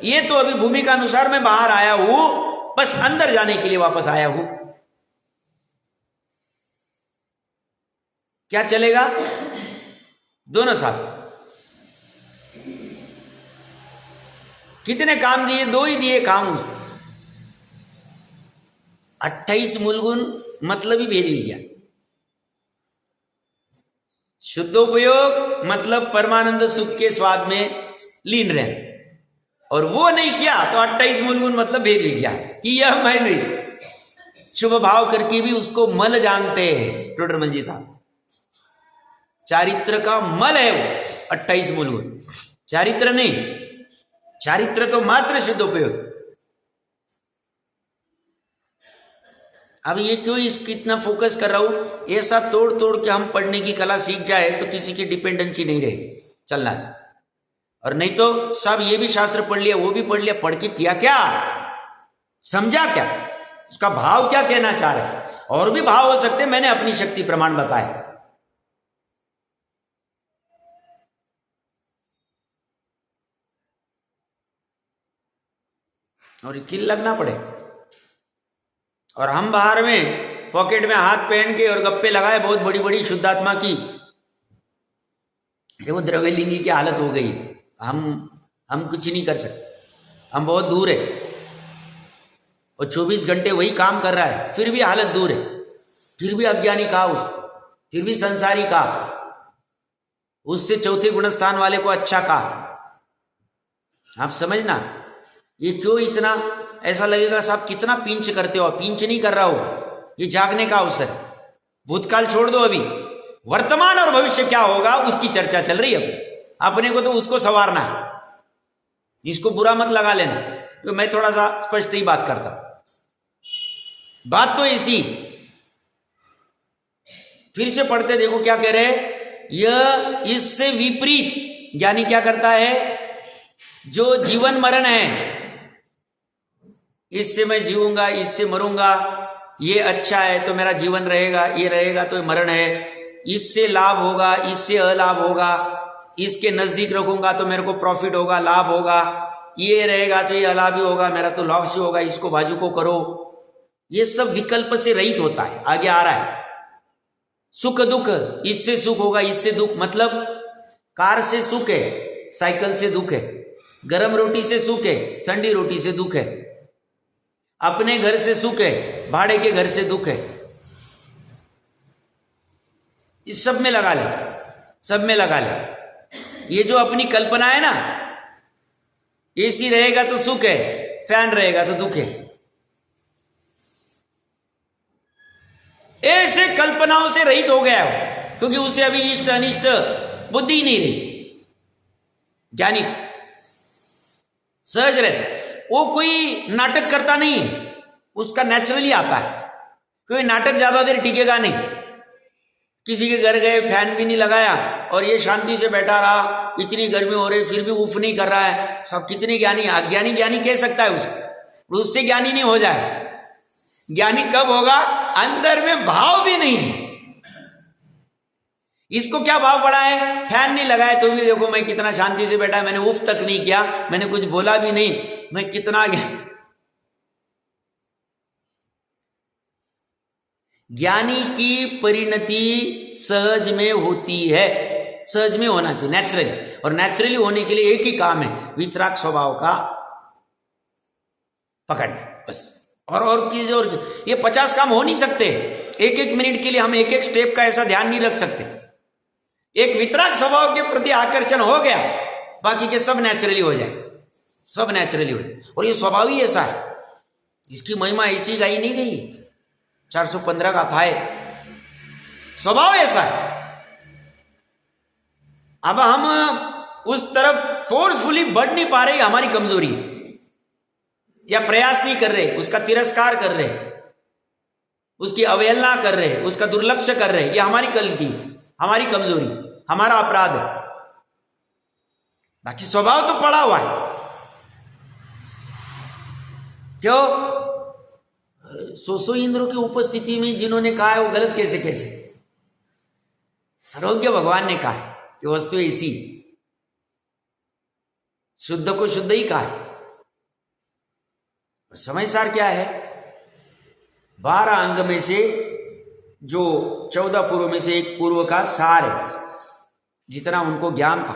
ये तो अभी भूमि का अनुसार मैं बाहर आया हूं, बस अंदर जाने के लिए वापस आया हूं। क्या चलेगा? दोनों साथ। कितने काम दिए? 2 ही दिए काम। 28 मूलगुण मतलब ही वेद विज्ञान। शुद्धोपयोग मतलब परमानंद सुख के स्वाद में लीन रहे, और वो नहीं किया तो 28 मूलगुण मतलब वेद विज्ञान कि यह मैं नहीं। शुभ भाव करके भी उसको मल जानते हैं टोडरमन जी साहब। चारित्र का मल है वो 28 मूलगुण, चारित्र नहीं, चारित्र तो मात्र शुद्धोपयोग। अब ये क्यों इसकी इतना फोकस कर रहा हूं? ऐसा तोड़ तोड़ के हम पढ़ने की कला सीख जाए तो किसी की डिपेंडेंसी नहीं रहेगी, चलना। और नहीं तो सब ये भी शास्त्र पढ़ लिया, वो भी पढ़ लिया, पढ़ के किया क्या? समझा क्या? उसका भाव क्या कहना चाह रहे? और भी भाव हो सकते, मैंने अपनी शक्ति प्रमाण बताए। और किल लगना पड़े, और हम बाहर में पॉकेट में हाथ पहन के और गप्पे लगाए बहुत बड़ी बड़ी शुद्धात्मा की। वो द्रव्यलिंगी की हालत हो गई। हम कुछ नहीं कर सकते, हम बहुत दूर है, और 24 घंटे वही काम कर रहा है, फिर भी हालत दूर है, फिर भी अज्ञानी कहा उसको, फिर भी संसारी कहा, उससे चौथे गुणस्थान वाले को अच्छा कहा। आप समझना, ये क्यों इतना ऐसा लगेगा साहब कितना पिंच करते हो? पिंच नहीं कर रहा हो, ये जागने का अवसर। भूतकाल छोड़ दो, अभी वर्तमान और भविष्य क्या होगा उसकी चर्चा चल रही है। अपने को तो उसको संवारना है, इसको बुरा मत लगा लेना, तो मैं थोड़ा सा स्पष्ट ही बात करता हूं। बात तो ऐसी, फिर से पढ़ते देखो क्या कह रहे। यह इससे विपरीत ज्ञानी क्या करता है? जो जीवन मरण है, इससे मैं जीऊंगा, इससे मरूंगा, ये अच्छा है तो मेरा जीवन रहेगा, ये रहेगा तो मरण है, इससे लाभ होगा, इससे अलाभ होगा, इसके नजदीक रखूंगा तो मेरे को प्रॉफिट होगा, लाभ होगा, ये रहेगा तो ये अलाभ ही होगा, मेरा तो लॉस ही होगा, इसको बाजू को करो। ये सब विकल्प से रहित होता है। आगे आ रहा है सुख दुख, इससे सुख होगा, इससे दुख। मतलब कार से सुख है, साइकिल से दुख है, गरम रोटी से सुख है, ठंडी रोटी से दुख है, अपने घर से सुख है, भाड़े के घर से दुख है। इस सब में लगा ले, सब में लगा ले। ये जो अपनी कल्पना है ना, एसी रहेगा तो सुख है, फैन रहेगा तो दुख है, ऐसे कल्पनाओं से रहित हो गया हो, क्योंकि उसे अभी इष्ट अनिष्ट बुद्धि नहीं रही। ज्ञानी सहज रहता, वो कोई नाटक करता नहीं, उसका नेचुरली आता है। कोई नाटक ज्यादा देर टिकेगा नहीं, किसी के घर गए, फैन भी नहीं लगाया और ये शांति से बैठा रहा, इतनी गर्मी हो रही फिर भी उफ नहीं कर रहा है। सब कितने ज्ञानी, अज्ञानी ज्ञानी कह सकता है उसको, उससे ज्ञानी नहीं हो जाए। ज्ञानी कब होगा? अंदर में भाव भी नहीं है। इसको क्या भाव पड़ा है? फैन नहीं लगाया तो भी देखो मैं कितना शांति से बैठा, मैंने उफ तक नहीं किया, मैंने कुछ बोला भी नहीं, मैं कितना ज्ञानी की परिणति सहज में होती है, सहज में होना चाहिए, नेचुरली। और नेचुरली होने के लिए एक ही काम है, वितराग स्वभाव का पकड़ना, बस। और चीज, और ये 50 काम हो नहीं सकते। एक एक मिनट के लिए हम एक एक स्टेप का ऐसा ध्यान नहीं रख सकते। एक वितराग स्वभाव के प्रति आकर्षण हो गया, बाकी के सब नेचुरली हो जाए, सब नेचुरली हो जाए। और ये स्वभाव ही ऐसा है, इसकी महिमा ऐसी गाई नहीं गई, 415 का था है, स्वभाव ऐसा है। अब हम उस तरफ फोर्सफुली बढ़ नहीं पा रहे, हमारी कमजोरी, या प्रयास नहीं कर रहे, उसका तिरस्कार कर रहे, उसकी अवहेलना कर रहे, उसका दुर्लक्ष्य कर रहे, ये हमारी गलती, हमारी कमजोरी, हमारा अपराध है। बाकी स्वभाव तो पड़ा हुआ है। क्यों? सो इंद्रों की उपस्थिति में जिन्होंने कहा है वो गलत कैसे कैसे? सर्वज्ञ भगवान ने कहा है कि वस्तु ऐसी, शुद्ध को शुद्ध ही कहा है। समय सार क्या है? 12 अंग में से जो 14 पूर्व में से एक पूर्व का सार है, जितना उनको ज्ञान था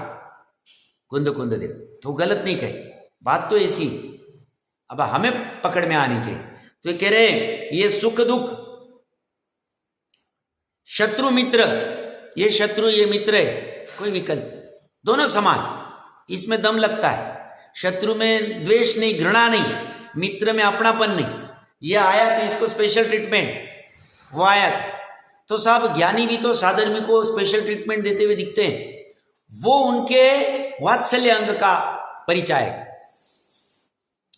कुंद कुंद देव, तो गलत नहीं कही, बात तो ऐसी। अब हमें पकड़ में आनी चाहिए। तो ये कह रहे हैं ये सुख दुख, शत्रु मित्र, ये शत्रु ये मित्र है, कोई विकल्प, दोनों समान, इसमें दम लगता है। शत्रु में द्वेष नहीं, घृणा नहीं, मित्र में अपनापन नहीं। ये आया तो इसको स्पेशल ट्रीटमेंट, वो आया तो साहब ज्ञानी भी तो साधर्मी को स्पेशल ट्रीटमेंट देते हुए दिखते हैं। वो उनके वात्सल्य अंग का परिचय है।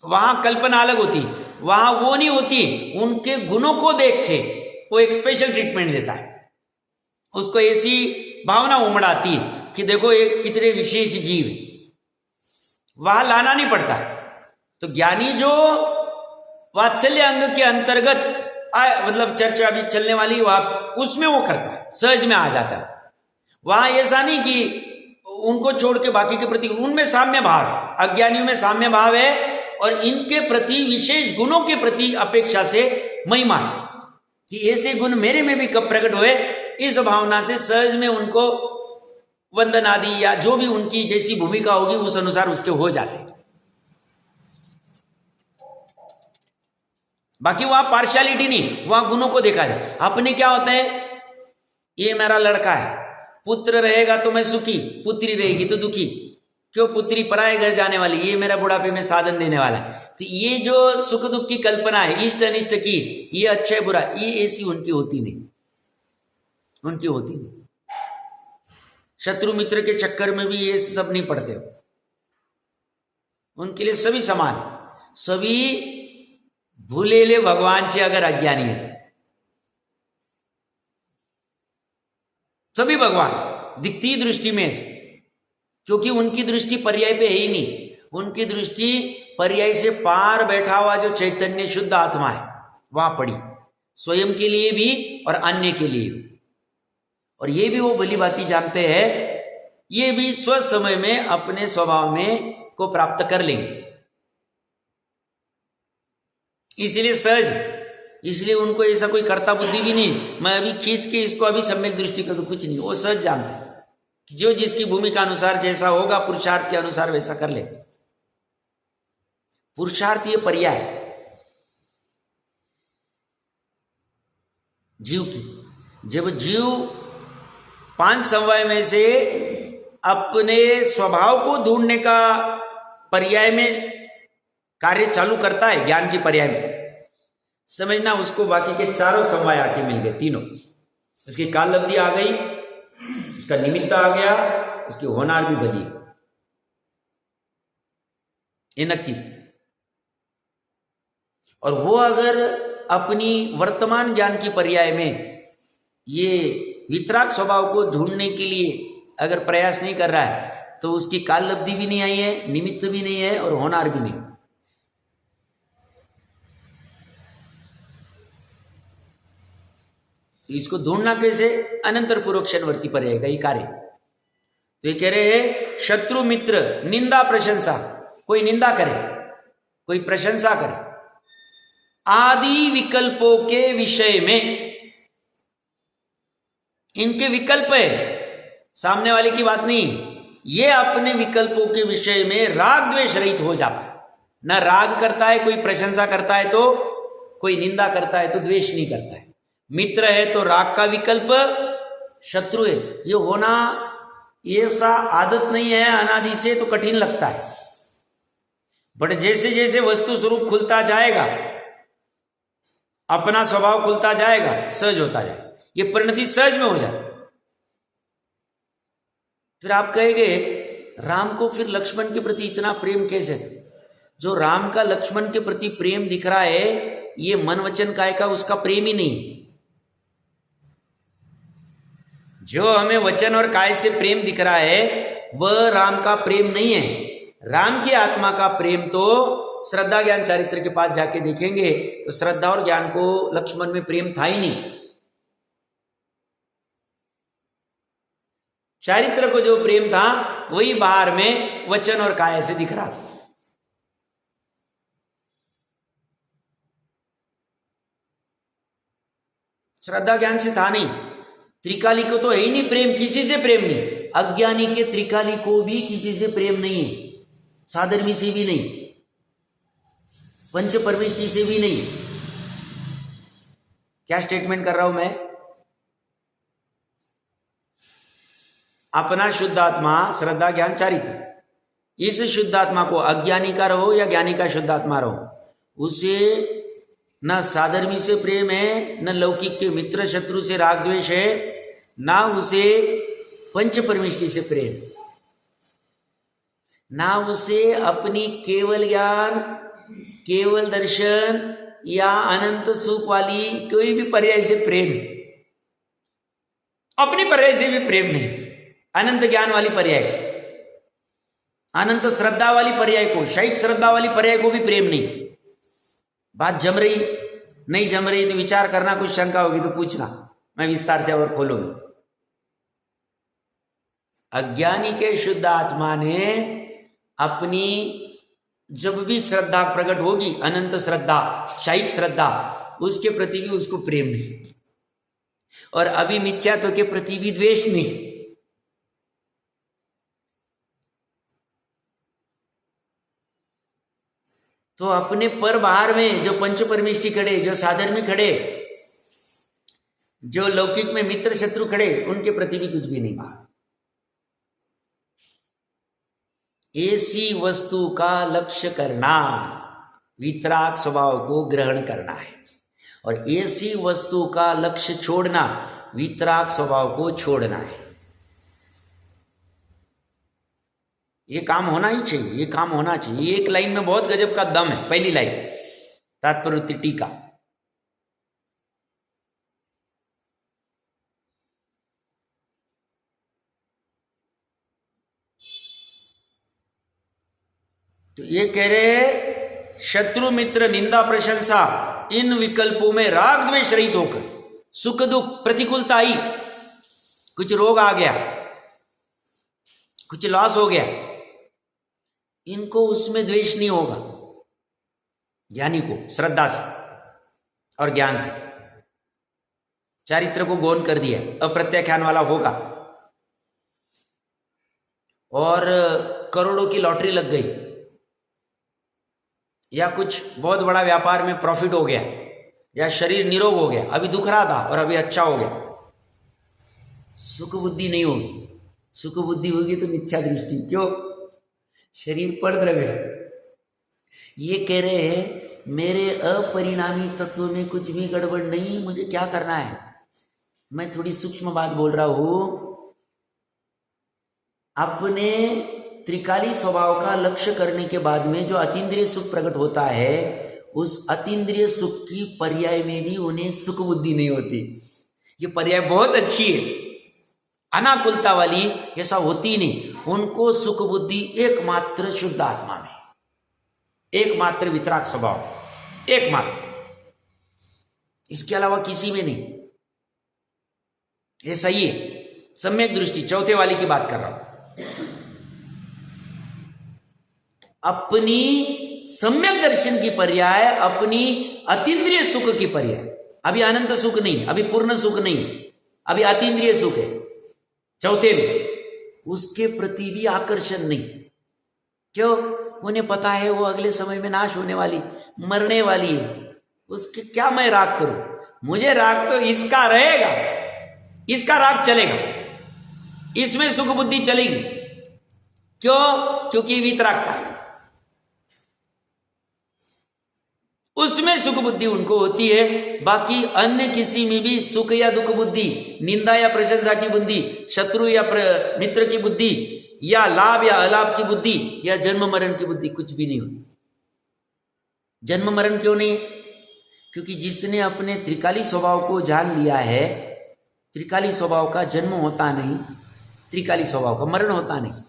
वहां कल्पना अलग होती, वहां वो नहीं होती, उनके गुणों को देख के वो एक स्पेशल ट्रीटमेंट देता है। उसको ऐसी भावना उमड़ाती है कि देखो एक कितने विशेष जीव, वहां लाना नहीं पड़ता। तो ज्ञानी जो वात्सल्य अंग के अंतर्गत मतलब चर्चा अभी चलने वाली, वहां उसमें वो करता है, सहज में आ जाता है। वहां ऐसा नहीं कि उनको छोड़ के बाकी के प्रति, उनमें साम्य भाव है, अज्ञानियों में साम्य भाव है, और इनके प्रति विशेष गुणों के प्रति अपेक्षा से महिमा है कि ऐसे गुण मेरे में भी कब प्रकट हुए। इस भावना से सहज में उनको वंदन आदि या जो भी उनकी जैसी भूमिका होगी उस अनुसार उसके हो जाते। बाकी वहां पार्शियलिटी नहीं, वहां गुणों को देखा जाए। अपने क्या होते हैं, ये मेरा लड़का है, पुत्र रहेगा तो मैं सुखी, पुत्री रहेगी तो दुखी। क्यों? पुत्री पराये घर जाने वाली, ये मेरा बुढ़ापे में साधन देने वाला है। तो ये जो सुख दुख की कल्पना है, इष्ट अनिष्ट की, ये अच्छा है बुरा, ये ऐसी उनकी होती नहीं, उनकी होती नहीं। शत्रु मित्र के चक्कर में भी ये सब नहीं पड़ते, उनके लिए सभी समान है। सभी भूलेले भगवान से अगर अज्ञानी है, सभी भगवान दिखती दृष्टि में, क्योंकि उनकी दृष्टि पर्याय पे है ही नहीं, उनकी दृष्टि पर्याय से पार बैठा हुआ जो चैतन्य शुद्ध आत्मा है वहां पड़ी, स्वयं के लिए भी और अन्य के लिए भी। और ये भी वो भली भांति जानते हैं, ये भी स्व समय में अपने स्वभाव में को प्राप्त कर लेंगे। इसलिए सहज, इसलिए उनको ऐसा कोई कर्ता बुद्धि भी नहीं, मैं अभी खींच के इसको अभी सम्यक दृष्टि कर दूं, कुछ नहीं। वो सहज जानते हैं कि जो जिसकी भूमिका अनुसार जैसा होगा, पुरुषार्थ के अनुसार वैसा कर ले। पुरुषार्थ ये पर्याय जीव की। जब जीव 5 समवाय में से अपने स्वभाव को ढूंढने का पर्याय में कार्य चालू करता है, ज्ञान की पर्याय में, समझना उसको बाकी के चारों समवाय आके मिल गए, तीनों। उसकी काल लब्धि आ गई, उसका निमित्त आ गया, उसकी होनार भी बली, ये नक्की। और वो अगर अपनी वर्तमान ज्ञान की पर्याय में ये वितराग स्वभाव को ढूंढने के लिए अगर प्रयास नहीं कर रहा है तो उसकी काल लब्धि भी नहीं आई है, निमित्त भी नहीं है और होनार भी नहीं। तो इसको ढूंढना कैसे? अनंतर पूर्वक्षणवर्ती पर रहेगा ये कार्य। तो ये कह रहे हैं शत्रु मित्र निंदा प्रशंसा, कोई निंदा करे कोई प्रशंसा करे, आदि विकल्पों के विषय में, इनके विकल्प है, सामने वाले की बात नहीं, ये अपने विकल्पों के विषय में राग द्वेष रहित हो जाता है। न राग करता है, कोई प्रशंसा करता है तो, कोई निंदा करता है तो द्वेष नहीं करता है। मित्र है तो राग का विकल्प, शत्रु है ये होना ऐसा आदत नहीं है अनादि से, तो कठिन लगता है। बट जैसे जैसे वस्तु स्वरूप खुलता जाएगा, अपना स्वभाव खुलता जाएगा, सहज होता जाएगा, ये परिणति सहज में हो जाती। फिर आप कहेंगे राम को फिर लक्ष्मण के प्रति इतना प्रेम कैसे? जो राम का लक्ष्मण के प्रति प्रेम दिख रहा है ये मन वचन काय का उसका प्रेम ही नहीं। जो हमें वचन और काय से प्रेम दिख रहा है वह राम का प्रेम नहीं है। राम की आत्मा का प्रेम तो श्रद्धा ज्ञान चारित्र के पास जाके देखेंगे तो श्रद्धा और ज्ञान को लक्ष्मण में प्रेम था ही नहीं। चारित्र को जो प्रेम था वही बाहर में वचन और काया से दिख रहा था। श्रद्धा ज्ञान से था नहीं। त्रिकाली को तो है ही नहीं प्रेम, किसी से प्रेम नहीं। अज्ञानी के त्रिकाली को भी किसी से प्रेम नहीं है, साधर्मी से भी नहीं, पंच परमेष्ठी से भी नहीं। क्या स्टेटमेंट कर रहा हूं मैं? अपना शुद्ध आत्मा श्रद्धा ज्ञान चारित्र, इस शुद्ध आत्मा को अज्ञानी का रहो या ज्ञानी का शुद्ध आत्मा रहो, उसे न साधर्मी से प्रेम है, न लौकिक के मित्र शत्रु से राग द्वेष है, ना उसे पंच परमेष्ठी से प्रेम, ना उसे अपनी केवल ज्ञान केवल दर्शन या अनंत सुख वाली कोई भी पर्याय से प्रेम, अपनी पर्याय से भी प्रेम नहीं। अनंत ज्ञान वाली पर्याय, अनंत श्रद्धा वाली पर्याय को, शैक श्रद्धा वाली पर्याय को भी प्रेम नहीं। बात जम रही नहीं जम रही तो विचार करना, कुछ शंका होगी तो पूछना, मैं विस्तार से और खोलूंगी। अज्ञानी के शुद्ध आत्मा ने अपनी जब भी श्रद्धा प्रकट होगी, अनंत श्रद्धा शैक श्रद्धा, उसके प्रति भी उसको प्रेम नहीं, और अभी मिथ्यात्व के प्रति भी द्वेष नहीं। तो अपने पर बाहर में जो पंच परमेष्ठी खड़े, जो साधर्मी खड़े, जो लौकिक में मित्र शत्रु खड़े, उनके प्रति भी कुछ भी नहीं। ऐसी वस्तु का लक्ष्य करना वितराग स्वभाव को ग्रहण करना है, और ऐसी वस्तु का लक्ष्य छोड़ना वितराग स्वभाव को छोड़ना है। ये काम होना ही चाहिए, ये काम होना चाहिए। एक लाइन में बहुत गजब का दम है। पहली लाइन तात्पर्य टीका, तो ये कह रहे हैं शत्रु मित्र निंदा प्रशंसा इन विकल्पों में राग द्वेष रहित होकर, सुख दुख प्रतिकूलता आई, कुछ रोग आ गया, कुछ लॉस हो गया, इनको उसमें द्वेष नहीं होगा। ज्ञानी को श्रद्धा से और ज्ञान से चारित्र को गौण कर दिया, अप्रत्याख्यान वाला होगा। और करोड़ों की लॉटरी लग गई, या कुछ बहुत बड़ा व्यापार में प्रॉफिट हो गया, या शरीर निरोग हो गया, अभी दुख रहा था और अभी अच्छा हो गया, सुख बुद्धि नहीं होगी। सुख बुद्धि होगी तो मिथ्या दृष्टि, क्यों? शरीर पर द्रव्य। ये कह रहे हैं मेरे अपरिणामी तत्व में कुछ भी गड़बड़ नहीं, मुझे क्या करना है? मैं थोड़ी सूक्ष्म बात बोल रहा हूं। अपने त्रिकाली स्वभाव का लक्ष्य करने के बाद में जो अतीन्द्रिय सुख प्रकट होता है, उस अतीन्द्रिय सुख की पर्याय में भी उन्हें सुख बुद्धि नहीं होती। ये पर्याय बहुत अच्छी है। अनाकुलता वाली ऐसा होती नहीं, उनको सुख बुद्धि एकमात्र शुद्ध आत्मा में, एकमात्र वितराग स्वभाव, एकमात्र, इसके अलावा किसी में नहीं। ये सही है, सम्यक दृष्टि, चौथे वाली की बात कर रहा हूं। अपनी सम्यक दर्शन की पर्याय, अपनी अतीन्द्रिय सुख की पर्याय। अभी अनंत सुख नहीं, अभी पूर्ण सुख नहीं, अभी अतीन्द्रिय सुख है चौथे में, उसके प्रति भी आकर्षण नहीं। क्यों? उन्हें पता है वो अगले समय में नाश होने वाली, मरने वाली है, उसके क्या मैं राग करूं? मुझे राग तो इसका रहेगा, इसका राग चलेगा, इसमें सुख बुद्धि चलेगी। क्यों? क्योंकि वितरागता है, उसमें सुख बुद्धि उनको होती है। बाकी अन्य किसी में भी सुख या दुख बुद्धि, निंदा या प्रशंसा की बुद्धि, शत्रु या मित्र की बुद्धि, या लाभ या अलाभ की बुद्धि, या जन्म मरण की बुद्धि, कुछ भी नहीं होती। जन्म मरण क्यों नहीं? क्योंकि जिसने अपने त्रिकाली स्वभाव को जान लिया है, त्रिकाली स्वभाव का जन्म होता नहीं, त्रिकाली स्वभाव का मरण होता नहीं,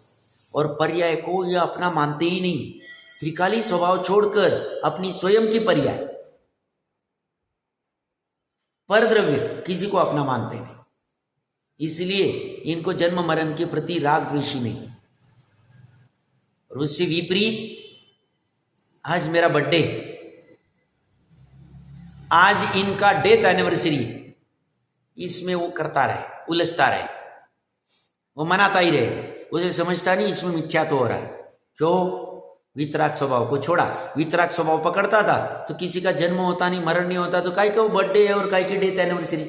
और पर्याय को यह अपना मानते ही नहीं। त्रिकाली स्वभाव छोड़कर अपनी स्वयं की पर्याय, परद्रव्य, किसी को अपना मानते नहीं, इसलिए इनको जन्म मरण के प्रति राग द्वेषी नहीं। और उससे विपरीत, आज मेरा बर्थडे, आज इनका डेथ एनिवर्सरी, इसमें वो करता रहे, उलझता रहे, वो मनाता ही रहे, उसे समझता नहीं इसमें मिथ्यात्व हो रहा है। क्यों? वितराग स्वभाव को छोड़ा। वितराग स्वभाव पकड़ता था तो किसी का जन्म होता नहीं, मरण नहीं होता, तो काय का वो बर्थडे है और काय की डेथ एनिवर्सरी,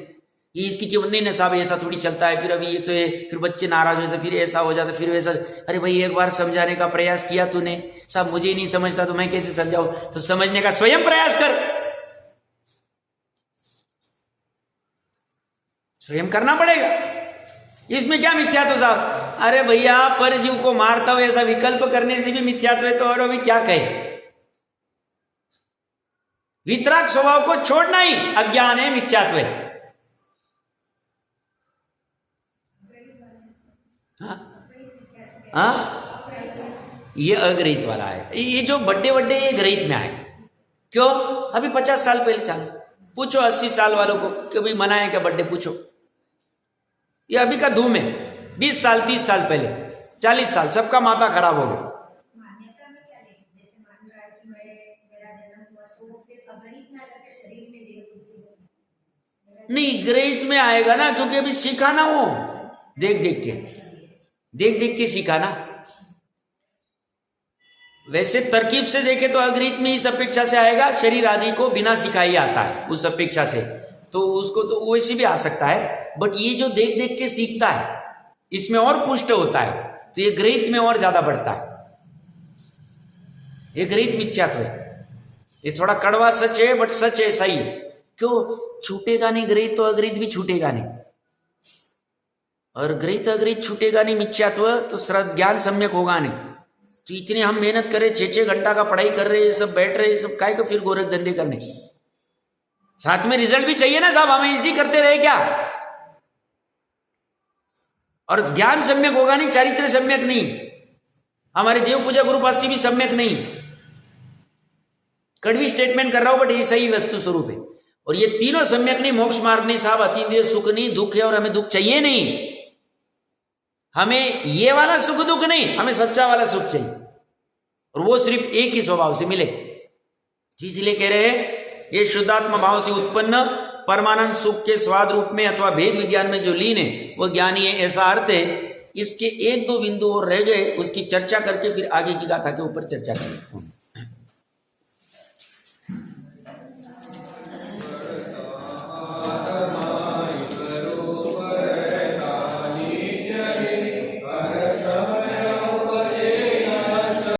ये इसकी क्यों नहीं ना साहब, ऐसा थोड़ी चलता है, फिर अभी ये तो है, फिर बच्चे नाराज हो जाते, फिर ऐसा हो जाता, फिर वैसा। अरे भाई, एक बार समझाने का प्रयास किया तूने, साहब मुझे नहीं समझता तो मैं कैसे समझाऊं? तो समझने का स्वयं प्रयास कर, स्वयं करना पड़ेगा। इसमें क्या मिथ्यात्व साहब? अरे भैया, पर जीव को मारता हो ऐसा विकल्प करने से भी मिथ्यात्व है, तो और अभी क्या कहे? वितराग स्वभाव को छोड़ना ही अज्ञान है, मिथ्यात्व है। हाँ, ये अग्रहित वाला है। ये जो बड्डे बड्डे ये ग्रहित में आए। क्यों? अभी 50 साल पहले चालू, पूछो 80 साल वालों को कभी मनाया क्या बर्थडे, पूछो। ये अभी का धूम है, 20 साल 30 साल पहले, 40 साल, सबका माथा खराब हो गया। मान्यता में क्या लेकिन, जैसे मान रहा है कि मेरा जन्म हुआ, तो फिर अग्रहित में आकर के शरीर में देह बुद्धि होगी। नहीं, ग्रहित में आएगा ना, क्योंकि अभी सीखा ना, वो देख देख के सीखा ना। वैसे तरकीब से देखे तो अग्रहित में इस अपेक्षा से आएगा, शरीर आदि को बिना सिखाई आता है उस अपेक्षा से, तो उसको तो वैसे भी आ सकता है। बट ये जो देख देख के सीखता है, इसमें और पुष्ट होता है, तो ये ग्रहित में और ज्यादा बढ़ता है। ये ग्रहित मिथ्यात्व है, ये थोड़ा कड़वा सच है, बट सच है, सही है। क्यों? छूटेगा नहीं ग्रहित, तो अग्रहित भी छूटेगा नहीं, और ग्रहित अग्रहित छूटेगा नहीं मिथ्यात्व, तो ज्ञान सम्यक होगा नहीं। तो इतने हम मेहनत करें, 6-6 घंटा का पढ़ाई कर रहे हैं, सब बैठ रहे हैं, सब काय को फिर गोरख धंधे करने, साथ में रिजल्ट भी चाहिए ना साहब, हमें इसी करते रहे क्या? और ज्ञान सम्यक होगा नहीं, चारित्र सम्यक नहीं, हमारे देव पूजा गुरु पासी भी सम्यक नहीं। कड़वी स्टेटमेंट कर रहा हूं, बट ये सही वस्तु स्वरूप है। और ये तीनों सम्यक नहीं, मोक्ष मार्ग नहीं साहब, अतीन्द्रिय सुख नहीं, दुख है, और हमें दुख चाहिए नहीं, हमें ये वाला सुख दुख नहीं, हमें सच्चा वाला सुख चाहिए, और वो सिर्फ एक ही स्वभाव से मिले। इसलिए कह रहे हैं, ये शुद्धात्मा भाव से उत्पन्न परमानंद सुख के स्वाद रूप में अथवा भेद विज्ञान में जो लीन है वो ज्ञानी है, ऐसा अर्थ है। इसके 1-2 बिंदु और रह गए, उसकी चर्चा करके फिर आगे की गाथा के ऊपर चर्चा करें।